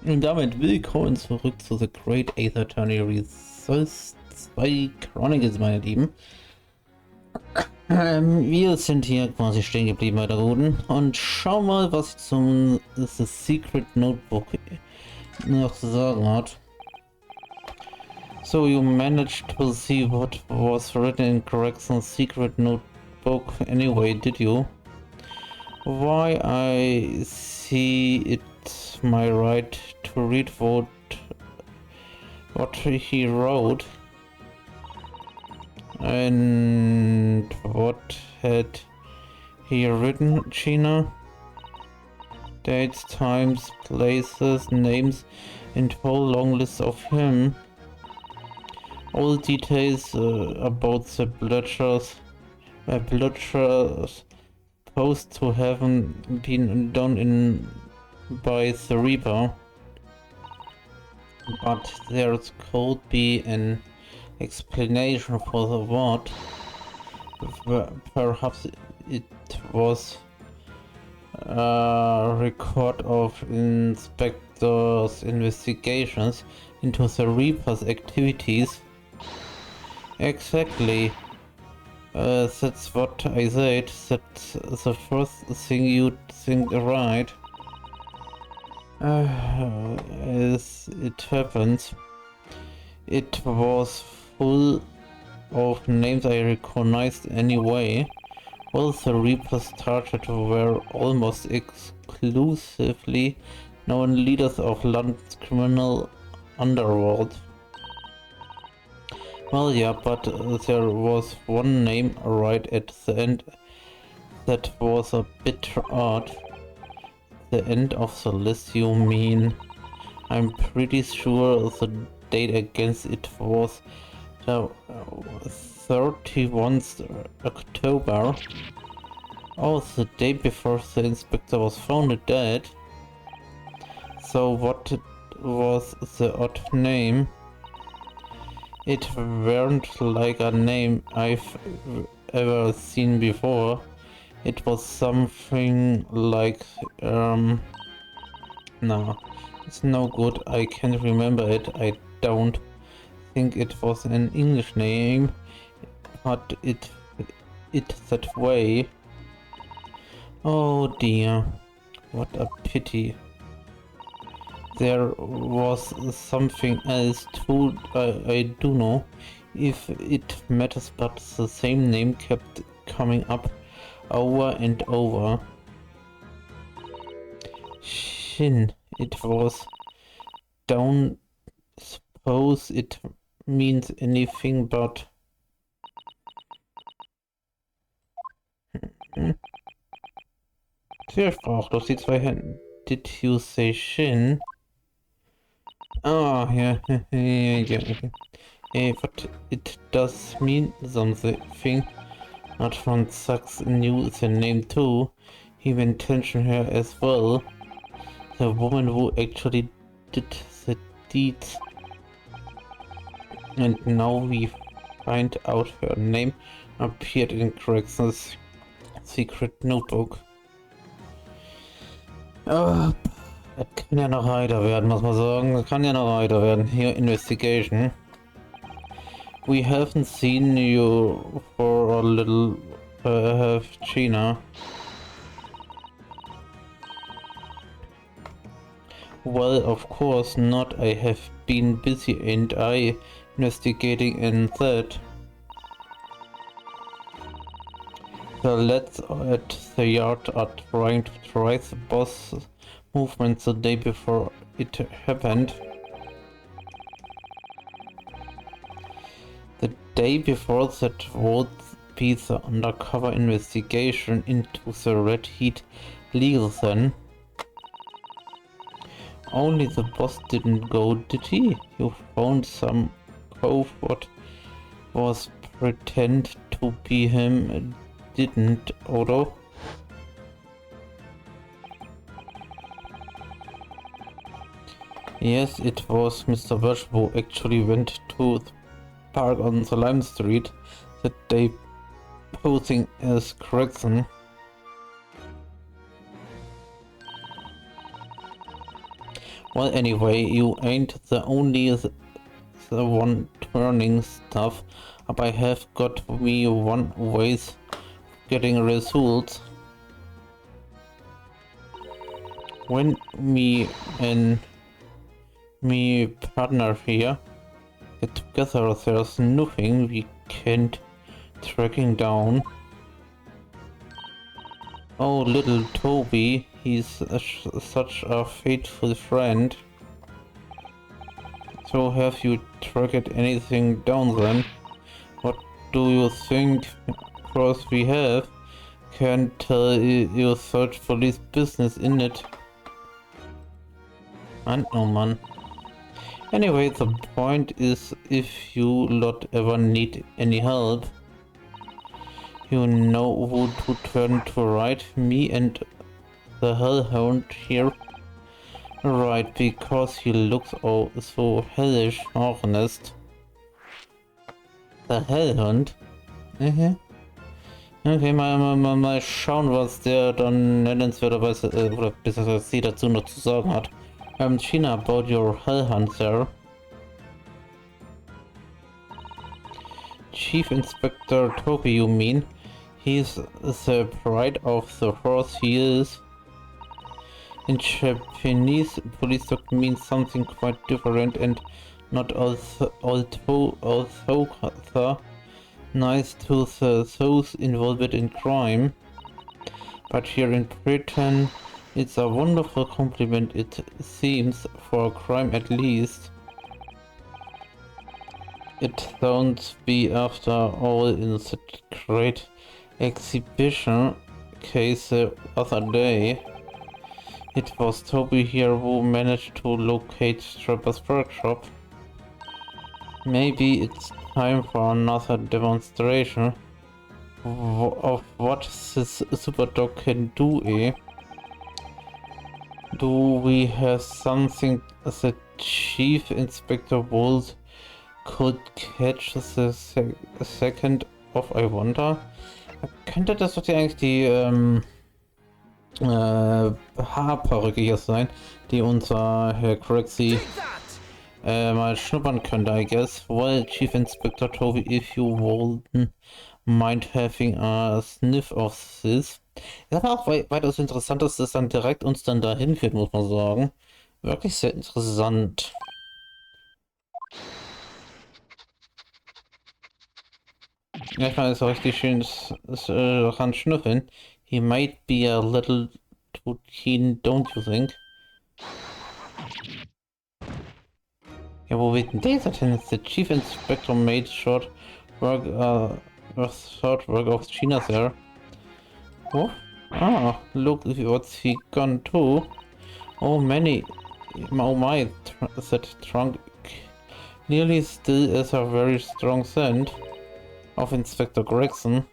Und damit willkommen zurück zu The Great Ace Attorney Results 2 Chronicles, meine Lieben. Wir sind hier quasi stehen geblieben bei der Guten und schau mal, was zum The Secret Notebook noch zu sagen hat. So you managed to see what was written in Correction's secret notebook anyway, did you? Why, I see it's my right to read what he wrote. And what had he written, Gina? Dates, times, places, names, and whole long list of him. All details about the bludgers supposed to have been done in by the Reaper. But there could be an explanation for the what. Perhaps it was a record of inspectors' investigations into the Reaper's activities. Exactly. That's what I said. That's the first thing you'd think, right? As it happens, it was full of names I recognized anyway. All the Reapers started were almost exclusively known leaders of London's criminal underworld. Well, yeah, but there was one name right at the end that was a bit odd. The end of the list, you mean? I'm pretty sure the date against it was the 31st October. Oh, the day before the inspector was found dead. So what was the odd name? It weren't like a name I've ever seen before. It was something like, no, it's no good, I can't remember it. I don't think it was an English name, but it that way. Oh dear, what a pity. There was something else too, I do know, if it matters, but the same name kept coming up over and over. Shin, it was. Don't suppose it means anything but. Sehr sprachlos, die zwei Hände. Did you say Shin? Ah, yeah, yeah. But it does mean something. Not from Sachs knew the name too. He mentioned her as well. The woman who actually did the deeds. And now we find out her name appeared in Correction's secret notebook. Das kann ja noch heiter werden, muss man sagen. Das kann ja noch heiter werden. Hier, Investigation. We haven't seen you for a little, Gina. Well, of course not. I have been busy and I investigating and that. The lads at the yard are trying to trace the boss movement the day before it happened. The day before that would be the undercover investigation into the Red Heat legal then. Only the boss didn't go, did he? You found some cove what was pretend to be him, didn't, Odo? Yes, it was Mr. Welsh who actually went to the park on the Lime Street that day, posing as Correction. Well, anyway, you ain't the only the one turning stuff up. I have got me one ways getting results. When me and me partner here get together, there's nothing we can't tracking down. Oh, little Toby, he's such a faithful friend. So have you tracked anything down then? What do you think? Of course we have. Can't tell you such police business in it. And no man. Anyway, the point is, if you lot ever need any help, you know who to turn to, right? Me and the Hellhound here. Right, because he looks oh so hellish, honest. Der Hellhund? Mhm. Okay, mal schauen, was der dann nennenswerterweise, oder beziehungsweise sie dazu noch zu sagen hat. China, about your Hellhunt, sir. Chief Inspector Toby, you mean? He's the pride of the horse he is. In Japanese, police dog means something quite different and not although nice to those involved in crime. But here in Britain, it's a wonderful compliment, it seems, for a crime at least. It sounds be after all in such great exhibition case the other day. It was Toby here who managed to locate Strapper's workshop. Maybe it's time for another demonstration of what this super dog can do, eh? Do we have something the Chief Inspector Wolf could catch the second of I wonder? Könnte das doch eigentlich die Haarperücke hier sein, die unser Herr Craxy mal schnuppern könnte, I guess. Well, Chief Inspector Toby, if you wouldn't mind having a sniff of this. Ist aber auch weitaus interessant, dass das dann direkt uns dann dahin führt, muss man sagen. Wirklich sehr interessant. Ja, ich meine, so richtig schön ran schnüffeln. He might be a little too keen, don't you think? Ja, wo wird denn dieser denn? The Chief Inspector made short work of China there. Oh, look what's he gone to. Oh my, that trunk nearly still is a very strong scent of Inspector Gregson.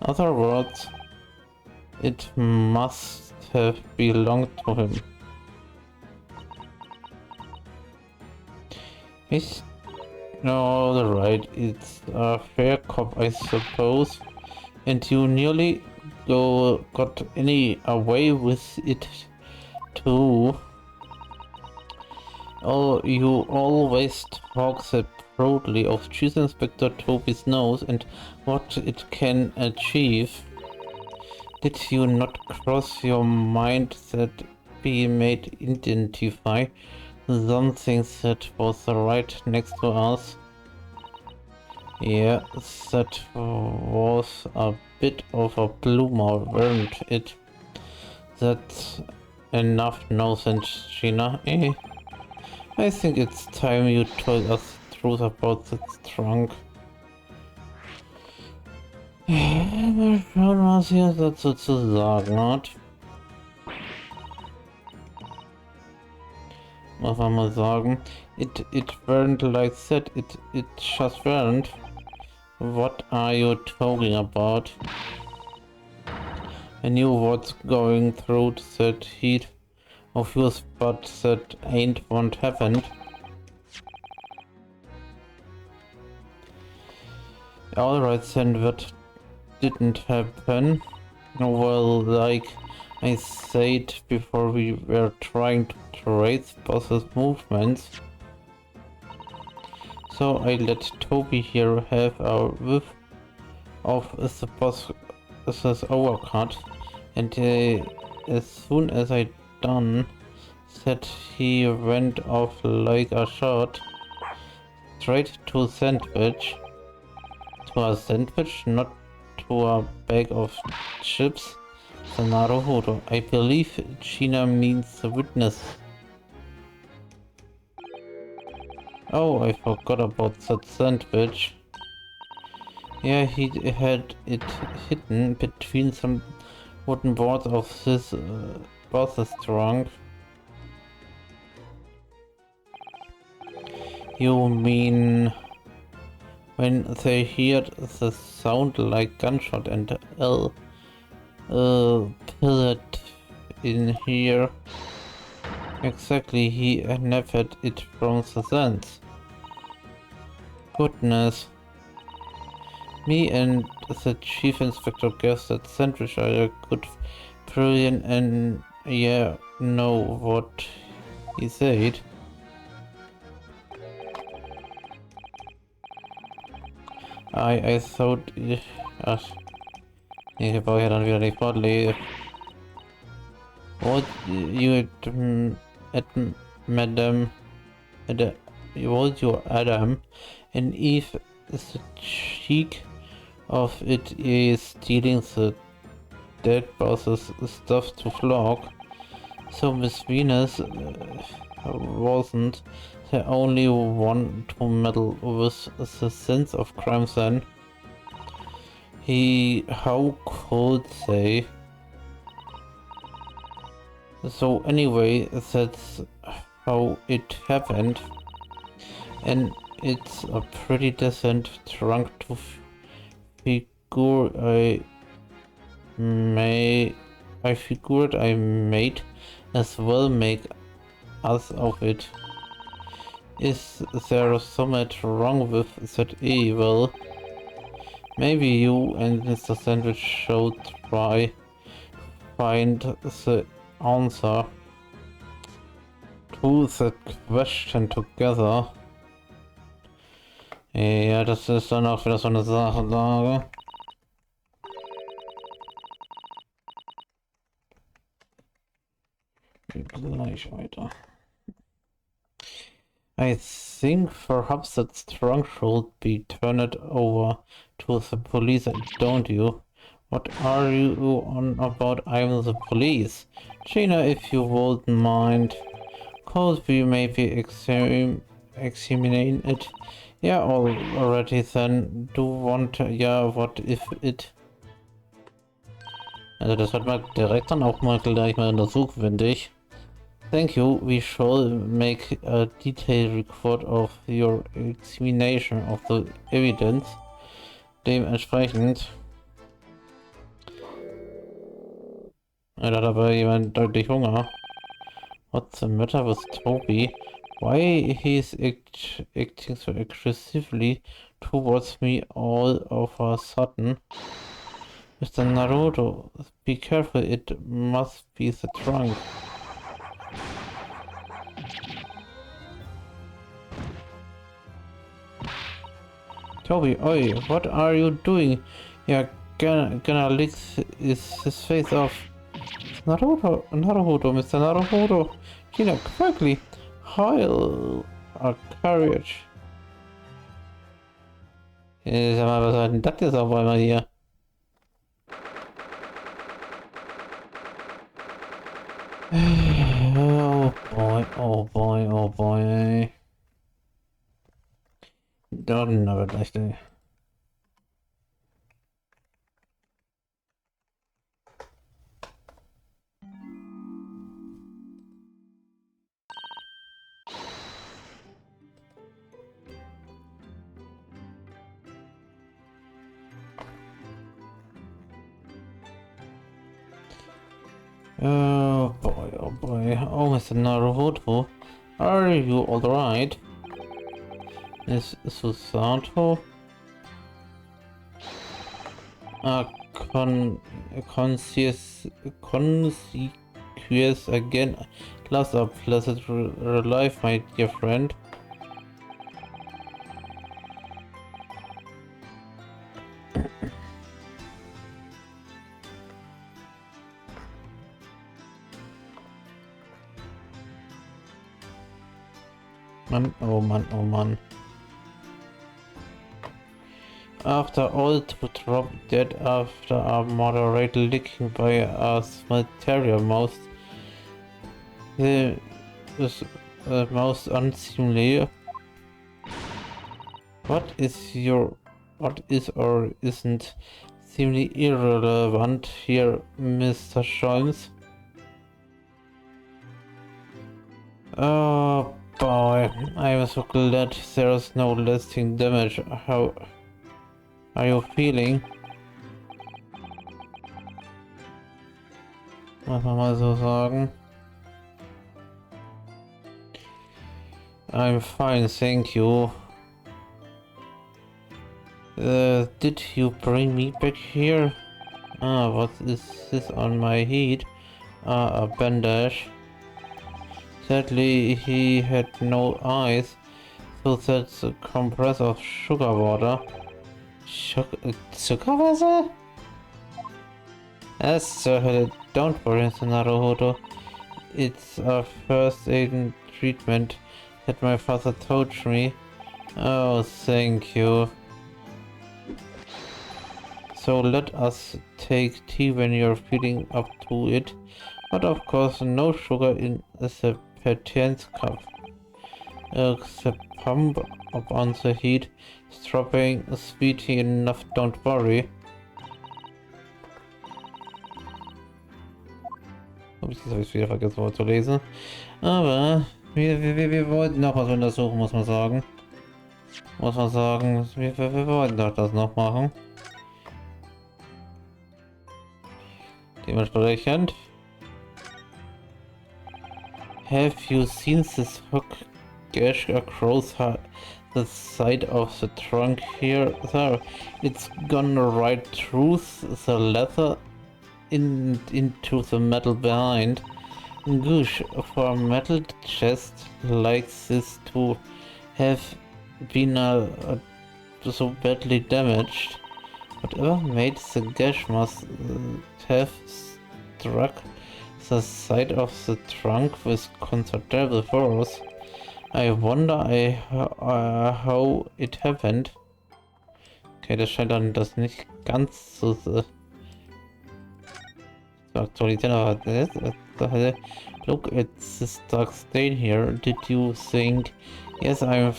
Other words, it must have belonged to him. No, right, it's a fair cop, I suppose. And you nearly got away with it too. Oh, you always talk so proudly of Chief Inspector Toby's nose and what it can achieve. Did you not cross your mind that we might identify something that was right next to us? Yeah, that was a bit of a bloomer, weren't it? That's enough nonsense, Gina, eh? I think it's time you told us the truth about that trunk. Mal schauen, was hier dazu zu sagen hat. Muss man mal sagen. It weren't like that. It just weren't. What are you talking about? I knew what's going through that heat of yours, but that ain't what happened. Alright then, what didn't happen? Well, like, I said before we were trying to trace boss's movements. So I let Toby here have a whiff of the boss's overcut, and as soon as I done, said he went off like a shot, straight to a sandwich. To a sandwich, not to a bag of chips. Naruhodo. I believe China means witness. Oh, I forgot about that sandwich. Yeah, he had it hidden between some wooden boards of his boss's trunk. You mean when they heard the sound like gunshot and pellet in here? Exactly, he nabbed it from the sense. Goodness. Me and the Chief Inspector guessed that sandwich are a good brilliant and yeah, know what he said. I thought ach, ich brauche ja dann wieder die Portley. What you at Madam what you Adam and Eve is the cheek of it is stealing the dead boss's stuff to flog. So Miss Venus wasn't the only one to meddle with the sense of crime then. How could they? So anyway, that's how it happened. And it's a pretty decent trunk to figure I figured I made as well make us of it. Is there something wrong with that evil? Maybe you and Mr. Sandwich should try find the answer to that question together. Ja, das ist dann auch wieder so eine Sache. Gleich weiter. I think perhaps that trunk should be turned over to the police, don't you? What are you on about? I'm the police. Gina, if you wouldn't mind, could we maybe examine it? Yeah, already then. Do want, ja, what if it... Also das wird man direkt dann auch mal gleich mal untersuchen, finde ich. Thank you. We shall make a detailed record of your examination of the evidence. Dementsprechend. Da hat aber jemand deutlich Hunger. What's the matter with Toby? Why he's acting so aggressively towards me all of a sudden? Mr. Naruto, be careful, it must be the trunk. Toby, oi, what are you doing? You're gonna lick his face off. Naruto, Mr. Naruto. Gina, quickly, heil a courage. Sag mal, was war denn das jetzt auf einmal hier? Oh boy, oh boy, oh boy. Dann aber gleich, ey. Oh boy, oh Mr. Naruto, are you alright? Is Susanto? consequence again. Last up, blessed life, my dear friend. Mann, oh Mann, oh Mann. After all, to drop dead after a moderate licking by a small terrier mouse. The most unseemly. What is or isn't seemingly irrelevant here, Mr. Sholmes? Oh boy, I am so glad there's no lasting damage. How are you feeling? Muss man mal so sagen. I'm fine, thank you. Did you bring me back here? Ah, what is this on my head? Ah, a bandage. Sadly, he had no eyes, so that's a compress of sugar water. Sugar water? Yes, don't worry, Naruhodo. It's a first aid treatment that my father told me. Oh, thank you. So let us take tea when you're feeling up to it. But of course, no sugar in the Petien's cup. The pump up on the heat is dropping sweetie enough, don't worry. Jetzt habe ich wieder vergessen vorzulesen. Aber wir wollten noch was untersuchen, muss man sagen. Wir wollten doch das noch machen. Dementsprechend. Have you seen this hook gash across the side of the trunk here? There, it's gone right through the leather into the metal behind. Gosh, for a metal chest like this to have been so badly damaged. Whatever made the gash must have struck the side of the trunk with considerable force. I wonder how it happened. Okay, das scheint dann das nicht ganz so zu aktualisieren, aber look at this dark stain here. Did you think? Yes, I'm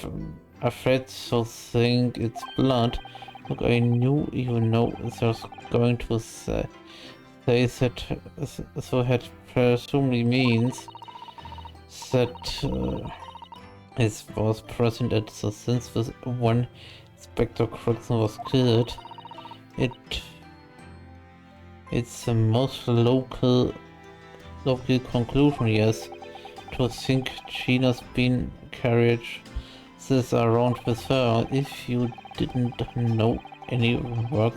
afraid so. Think it's blood. Look, I knew you know there's going to say that, so that presumably means that it was present at the scene when Inspector Chronicles was killed. It's the most local conclusion, yes. To think Gina's been carried this around with her. If you didn't know any work,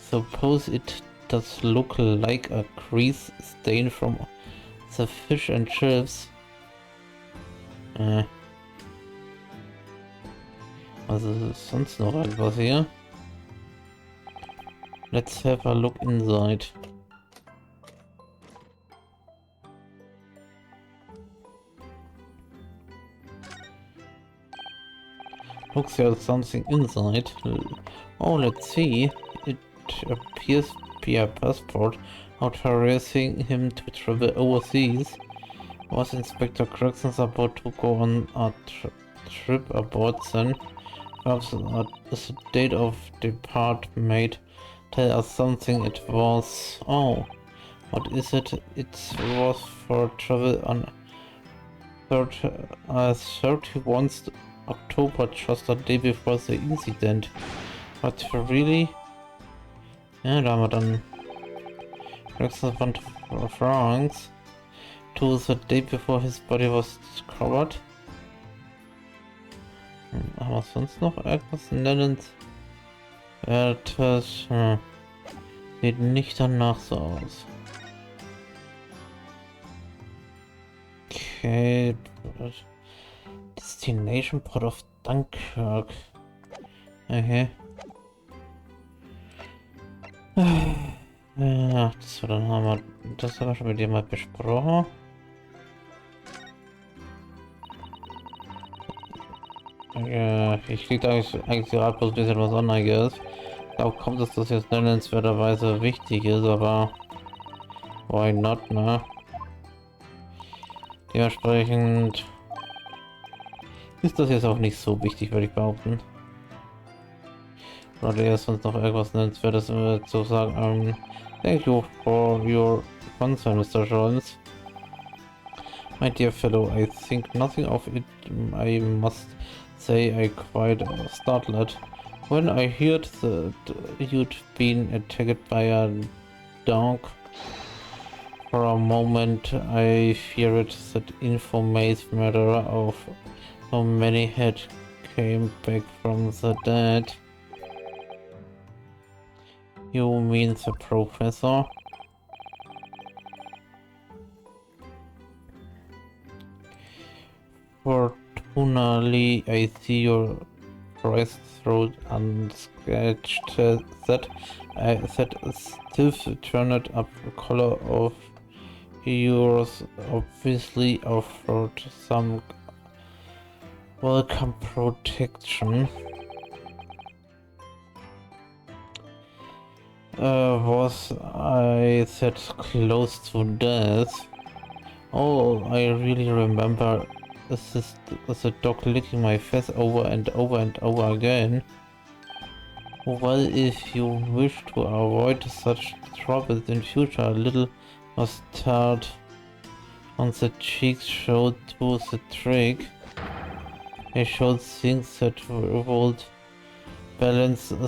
suppose it does look like a grease stain from the fish and chips. Was ist sonst noch etwas hier? Let's have a look inside. Looks like something inside. Oh, let's see. It appears to be a passport authorizing him to travel overseas. Was Inspector Chronicles about to go on a trip aboard then? Perhaps a date of depart made tell us something. It was... Oh, what is it? It was for travel on 31st October, just a day before the incident. But really? Ja, da haben wir dann von France to the day before his body was discovered. Haben wir sonst noch etwas nennenswertes? Sieht nicht danach so aus. Okay. Destination Port of Dunkirk. Okay. Ja, dann haben wir das aber schon mit dir mal besprochen. Ja, ich krieg da eigentlich gerade bloß ein bisschen was anderes. Ich glaube kaum, dass das jetzt nennenswerterweise wichtig ist, aber why not, ne? Dementsprechend ist das jetzt auch nicht so wichtig, würde ich behaupten. Oder erst sonst noch irgendwas nennenswertes zu sagen. Thank you for your concern, Mr. Jones. My dear fellow, I think nothing of it. I must say I quite startled when I heard that you'd been attacked by a dog. For a moment I feared that infamous murderer of so many had came back from the dead. You mean the professor? Fortunately, I see your price throat unscratched. That stiff turned up color of yours obviously offered some welcome protection. Was I that close to death? Oh, I really remember the dog licking my face over and over and over again. Well, if you wish to avoid such troubles in future, a little mustard on the cheeks showed to the trick. I showed things that would balance the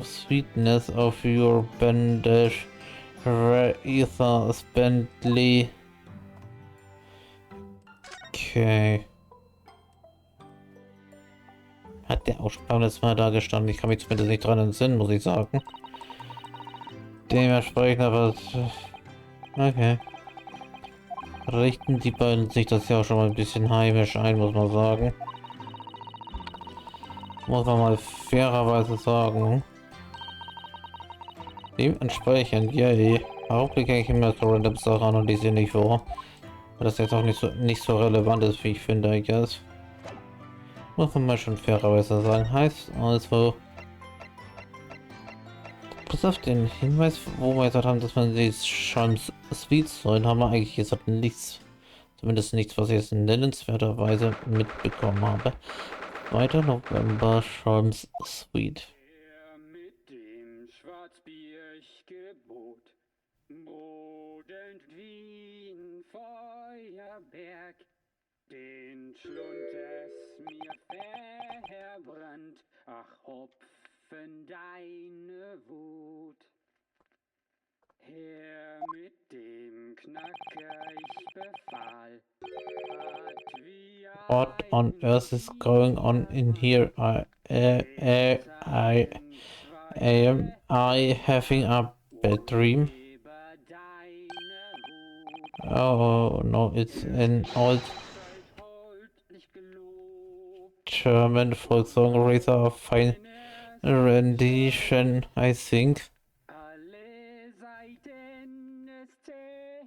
sweetness of your bandage rather spendly. Okay. Hat der Aussprache das mal da gestanden? Ich kann mich zumindest nicht dran entsinnen, muss ich sagen. Dementsprechend aber... Okay. Richten die beiden sich das ja auch schon mal ein bisschen heimisch ein, muss man sagen. Muss man mal fairerweise sagen. Dementsprechend, yay. Warum klicke ich immer so random Sachen an und die sind nicht vor? Weil das jetzt auch nicht so relevant ist, wie ich finde, I guess. Muss man mal schon fairerweise sagen. Heißt also... Bis auf den Hinweis, wo wir gesagt haben, dass man die schon Sweets sollen, haben wir eigentlich gesagt nichts. Zumindest nichts, was ich jetzt nennenswerterweise mitbekommen habe. 2. November, Charms Sweet. Mit dem Schwarzbiergebot, brodelnd wie ein Feuerberg, den Schlund es mir verbrannt, ach Hopfen deine Wut. Her mit dem Knacker ich befahl, What on earth is going on in here? Am I having a bad dream? Oh no, it's an old German folk song, rather a fine rendition, I think. Alle Seiten des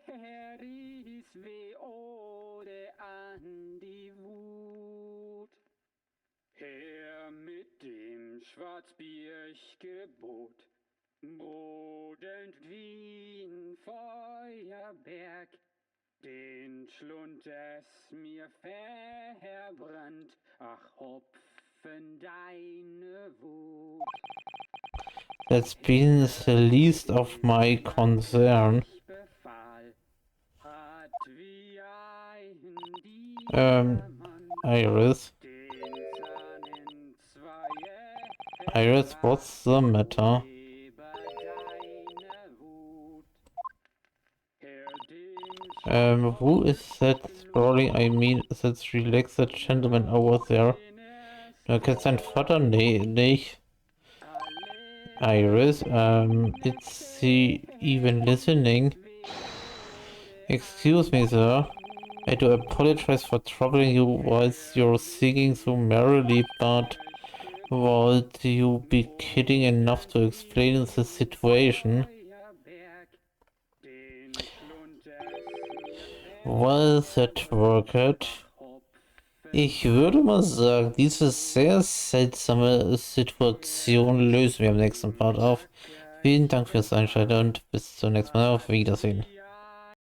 Series Ode an die Wut. Her mit dem Schwarzbiergebot, brodelnd wie ein Feuerberg, den Schlund es mir verbrannt, ach Hopfen deine Wut. That's been the least of my concern. Iris. Iris, what's the matter? Who is that sprawling? I mean, that relaxed gentleman over there? Du kennst deinen Vater? Nee, nicht. Iris, is he even listening? Excuse me, sir. I do apologize for troubling you whilst you're singing so merrily, but would you be kidding enough to explain the situation? Well, that worked. Ich würde mal sagen, diese sehr seltsame Situation lösen wir im nächsten Part auf. Vielen Dank fürs Einschalten und bis zum nächsten Mal. Auf Wiedersehen.